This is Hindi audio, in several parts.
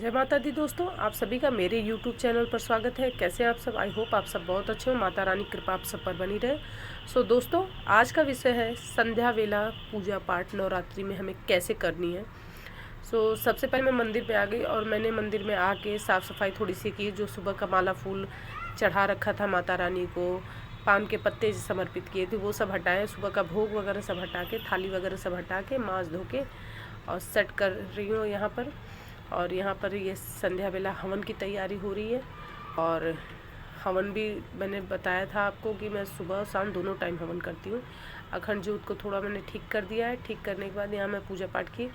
जय माता दी दोस्तों, आप सभी का मेरे YouTube चैनल पर स्वागत है। कैसे आप सब? आई होप आप सब बहुत अच्छे हो। माता रानी कृपा आप सब पर बनी रहे। दोस्तों, आज का विषय है संध्या वेला पूजा पाठ नवरात्रि में हमें कैसे करनी है। सबसे पहले मैं मंदिर पे आ गई और मैंने मंदिर में आके साफ़ सफाई थोड़ी सी की। जो सुबह का माला फूल चढ़ा रखा था माता रानी को, पान के पत्ते समर्पित किए थे, वो सब हटाए। सुबह का भोग वगैरह सब हटा के, थाली वगैरह सब हटा के, मांस धो के और सेट कर रही हूँ यहाँ पर। और यहाँ पर ये संध्या वेला हवन की तैयारी हो रही है। और हवन भी मैंने बताया था आपको कि मैं सुबह और शाम दोनों टाइम हवन करती हूँ। अखंड ज्योत को थोड़ा मैंने ठीक कर दिया है। ठीक करने के बाद यहाँ मैं पूजा पाठ की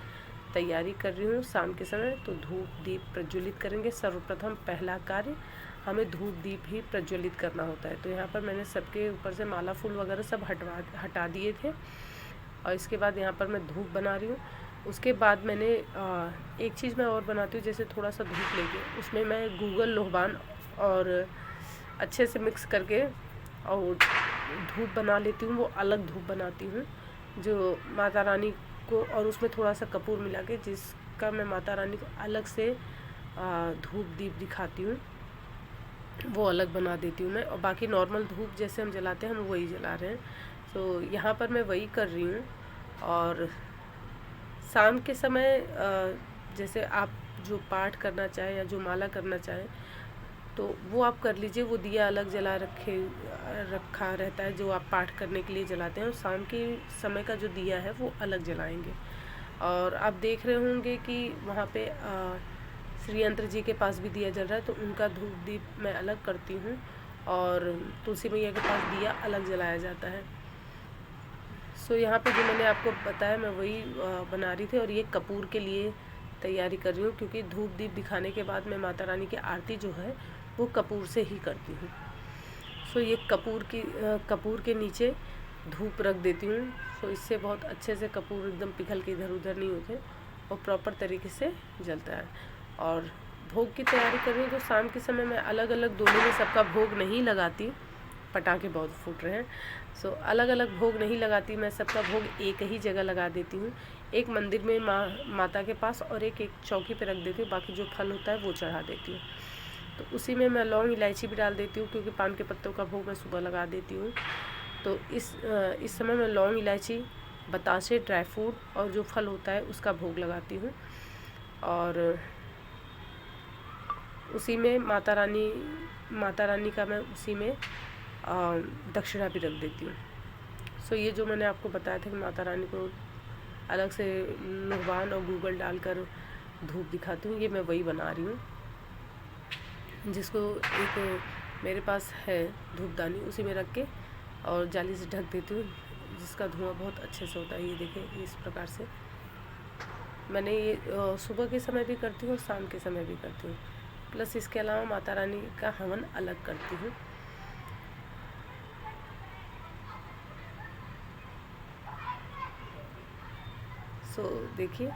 तैयारी कर रही हूँ। शाम के समय तो धूप दीप प्रज्वलित करेंगे। सर्वप्रथम पहला कार्य हमें धूप दीप ही प्रज्वलित करना होता है। तो यहाँ पर मैंने सबके ऊपर से माला फूल वगैरह सब हटा दिए थे। और इसके बाद यहाँ पर मैं धूप बना रही हूँ। उसके बाद मैंने एक चीज़ मैं और बनाती हूँ, जैसे थोड़ा सा धूप लेके उसमें मैं गूगल लोहबान और अच्छे से मिक्स करके और धूप बना लेती हूँ। वो अलग धूप बनाती हूँ जो माता रानी को, और उसमें थोड़ा सा कपूर मिला के, जिसका मैं माता रानी को अलग से धूप दीप दिखाती हूँ, वो अलग बना देती हूँ मैं। और बाकी नॉर्मल धूप जैसे हम जलाते हैं, हम वही जला रहे हैं। तो यहाँ पर मैं वही कर रही हूँ। और शाम के समय जैसे आप जो पाठ करना चाहें या जो माला करना चाहें तो वो आप कर लीजिए। वो दिया अलग जला रखा रहता है जो आप पाठ करने के लिए जलाते हैं, और शाम के समय का जो दिया है वो अलग जलाएंगे। और आप देख रहे होंगे कि वहाँ पे श्री यंत्र जी के पास भी दिया जल रहा है, तो उनका धूप दीप मैं अलग करती हूँ। और तुलसी मैया के पास दिया अलग जलाया जाता है। यहाँ पे जो मैंने आपको बताया मैं वही बना रही थी। और ये कपूर के लिए तैयारी कर रही हूँ, क्योंकि धूप दीप दिखाने के बाद मैं माता रानी की आरती जो है वो कपूर से ही करती हूँ। ये कपूर के नीचे धूप रख देती हूँ। इससे बहुत अच्छे से कपूर एकदम पिघल के इधर उधर नहीं होते और प्रॉपर तरीके से जलता है। और भोग की तैयारी कर रही हूँ, तो शाम के समय मैं अलग अलग दोनों में सबका भोग नहीं लगाती। पटाखे बहुत फूट रहे हैं। अलग अलग भोग नहीं लगाती मैं, सबका भोग एक ही जगह लगा देती हूँ। एक मंदिर में माता के पास, और एक चौकी पे रख देती हूँ। बाकी जो फल होता है वो चढ़ा देती हूँ। तो उसी में मैं लौंग इलायची भी डाल देती हूँ, क्योंकि पान के पत्तों का भोग मैं सुबह लगा देती हूँ। तो इस समय मैं लौंग इलायची, बतासे, ड्राई फ्रूट और जो फल होता है उसका भोग लगाती हूँ। और उसी में माता रानी का मैं उसी में दक्षिणा भी रख देती हूँ। ये जो मैंने आपको बताया था कि माता रानी को अलग से लोहबान और गूगल डालकर धूप दिखाती हूँ, ये मैं वही बना रही हूँ। जिसको एक मेरे पास है धूपदानी, उसी में रख के और जाली से ढक देती हूँ, जिसका धुआं बहुत अच्छे से होता है। ये देखिए, इस प्रकार से मैंने ये सुबह के समय भी करती हूँ, शाम के समय भी करती हूँ। प्लस इसके अलावा माता रानी का हवन अलग करती हूँ। देखिए,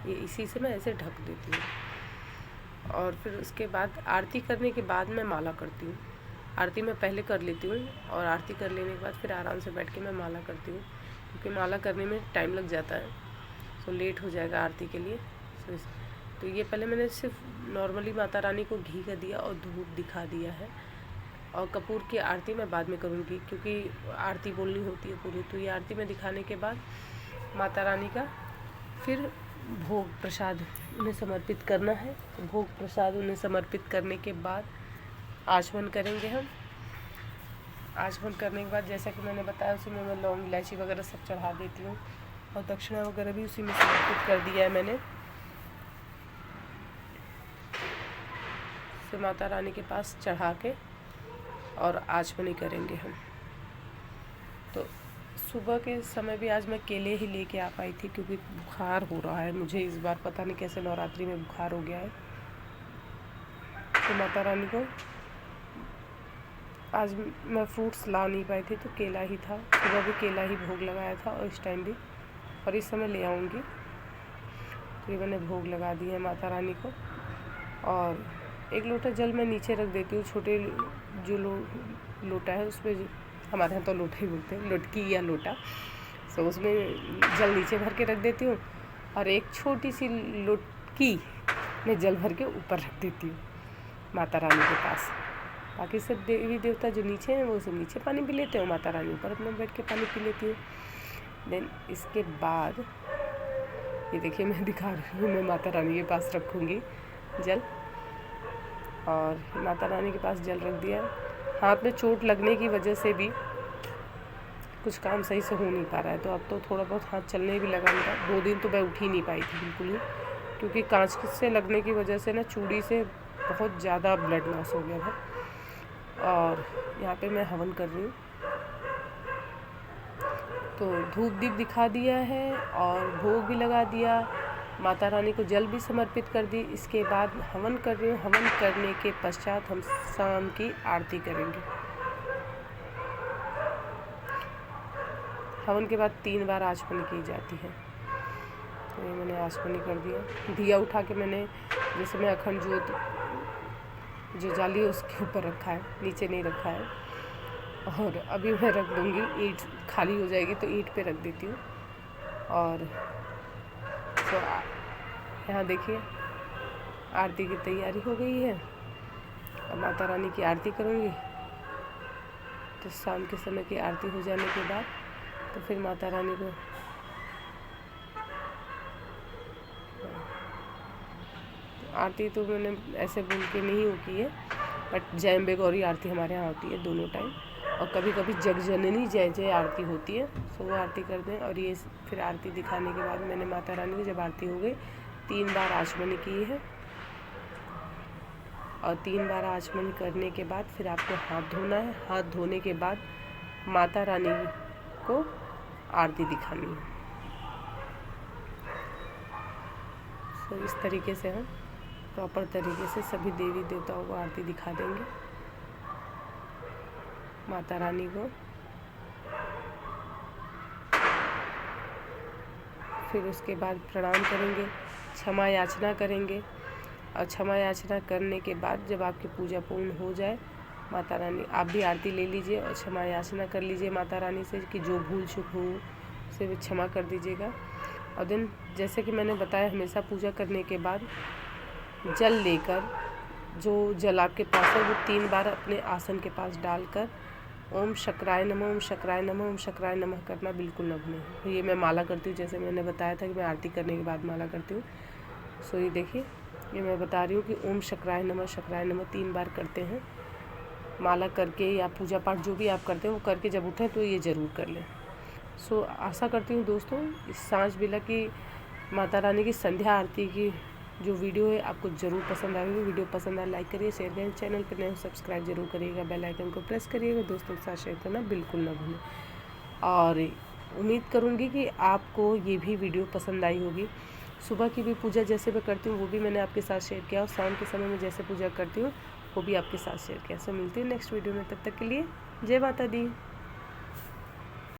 ये इसी से मैं ऐसे ढक देती हूँ। और फिर उसके बाद आरती करने के बाद मैं माला करती हूँ। आरती मैं पहले कर लेती हूँ, और आरती कर लेने के बाद फिर आराम से बैठ के मैं माला करती हूँ, क्योंकि माला करने में टाइम लग जाता है। लेट हो जाएगा आरती के लिए। तो ये पहले मैंने सिर्फ नॉर्मली माता रानी को घी का दिया और धूप दिखा दिया है। और कपूर की आरती मैं बाद में करूँगी, क्योंकि आरती बोलनी होती है पूरी। तो ये आरती में दिखाने के बाद माता रानी का फिर भोग प्रसाद उन्हें समर्पित करना है। तो भोग प्रसाद उन्हें समर्पित करने के बाद आचमन करेंगे हम। आचमन करने के बाद जैसा कि मैंने बताया, उसी में मैं लौंग इलायची वगैरह सब चढ़ा देती हूँ, और दक्षिणा वगैरह भी उसी में समर्पित कर दिया है मैंने। फिर माता रानी के पास चढ़ा के और आचमनी करेंगे हम। तो सुबह के समय भी आज मैं केले ही लेके आ पाई थी, क्योंकि बुखार हो रहा है मुझे इस बार। पता नहीं कैसे नवरात्रि में बुखार हो गया है। तो माता रानी को आज मैं फ्रूट्स ला नहीं पाई थी, तो केला ही था। सुबह भी केला ही भोग लगाया था, और इस टाइम भी, और इस समय ले आऊँगी। तो ये मैंने भोग लगा दिया है माता रानी को। और एक लोटा जल मैं नीचे रख देती हूँ। छोटे जो लोटा है उसमें, हमारे यहाँ तो लोटा ही बोलते हैं, लोटकी या लोटा। उसमें जल नीचे भर के रख देती हूँ, और एक छोटी सी लोटकी मैं जल भर के ऊपर रख देती हूँ माता रानी के पास। बाकी सब देवी देवता जो नीचे हैं वो सब नीचे पानी पी लेते हैं, माता रानी ऊपर अपने बैठ के पानी पी लेती है। देन इसके बाद ये देखिए मैं दिखा रही हूँ, मैं माता रानी के पास रखूँगी जल, और माता रानी के पास जल रख दिया। हाथ में चोट लगने की वजह से भी कुछ काम सही से हो नहीं पा रहा है, तो अब तो थोड़ा बहुत हाथ चलने भी लगा मेरा। 2 दिन तो मैं उठ ही नहीं पाई थी बिल्कुल ही, क्योंकि कांच से लगने की वजह से ना चूड़ी से बहुत ज़्यादा ब्लड लॉस हो गया था। और यहाँ पे मैं हवन कर रही हूँ, तो धूप दीप दिखा दिया है और भोग भी लगा दिया, माता रानी को जल भी समर्पित कर दी। इसके बाद हवन कर रही हूँ। हवन करने के पश्चात हम शाम की आरती करेंगे। हवन के बाद 3 बार आचमनी की जाती है, तो ये मैंने आचमनी कर दिया। दिया उठा के मैंने, जैसे मैं अखंड ज्योत जो जाली है उसके ऊपर रखा है, नीचे नहीं रखा है। और अभी मैं रख दूँगी, ईंट खाली हो जाएगी तो ईंट पे रख देती हूँ। और तो यहाँ देखिए आरती की तैयारी हो गई है। अब माता रानी की आरती करूँगी, तो शाम के समय की आरती हो जाने के बाद तो फिर माता रानी को आरती तो मैंने ऐसे बोल के नहीं हो की है, बट जय अम्बे गौरी आरती हमारे यहाँ होती है दोनों टाइम, और कभी कभी जगजननी जय जय आरती होती है, तो वो आरती कर दें। और ये फिर आरती दिखाने के बाद मैंने माता रानी की जब आरती हो गई 3 बार आचमनी की है, और 3 बार आचमनी करने के बाद फिर आपको हाथ धोना है। हाथ धोने के बाद माता रानी को आरती दिखानी है। तो इस तरीके से हम प्रॉपर तरीके से सभी देवी देवताओं को आरती दिखा देंगे। माता रानी को फिर उसके बाद प्रणाम करेंगे, क्षमा याचना करेंगे, और क्षमा याचना करने के बाद जब आपकी पूजा पूर्ण हो जाए, माता रानी आप भी आरती ले लीजिए और क्षमा याचना कर लीजिए माता रानी से कि जो भूल चूक हो उसे भी क्षमा कर दीजिएगा। और दिन जैसे कि मैंने बताया, हमेशा पूजा करने के बाद जल लेकर, जो जल आपके पास है वो 3 बार अपने आसन के पास डालकर ओम शक्राय नमः, ओम शक्राय नमः, ओम शक्राय नमः करना बिल्कुल न भूलें। ये मैं माला करती हूँ, जैसे मैंने बताया था कि मैं आरती करने के बाद माला करती हूँ। सो ये देखिए, ये मैं बता रही हूँ कि ओम शक्राय नमः 3 बार करते हैं माला करके, या पूजा पाठ जो भी आप करते हैं वो करके जब उठें तो ये ज़रूर कर लें। सो आशा करती हूँ दोस्तों इस सांझ बेला की माता रानी की संध्या आरती की जो वीडियो है आपको ज़रूर पसंद आएगी। वीडियो पसंद आए लाइक करिए, शेयर करिए, चैनल पर नए सब्सक्राइब जरूर करिएगा, बेल आइकन को प्रेस करिएगा, दोस्तों के साथ शेयर करना बिल्कुल ना भूलें। और उम्मीद करूँगी कि आपको ये भी वीडियो पसंद आई होगी। सुबह की भी पूजा जैसे मैं करती हूँ वो भी मैंने आपके साथ शेयर किया, और शाम के समय में जैसे पूजा करती हूँ वो भी आपके साथ शेयर किया। सो मिलती हूँ नेक्स्ट वीडियो में, तब तक के लिए जय माता दी।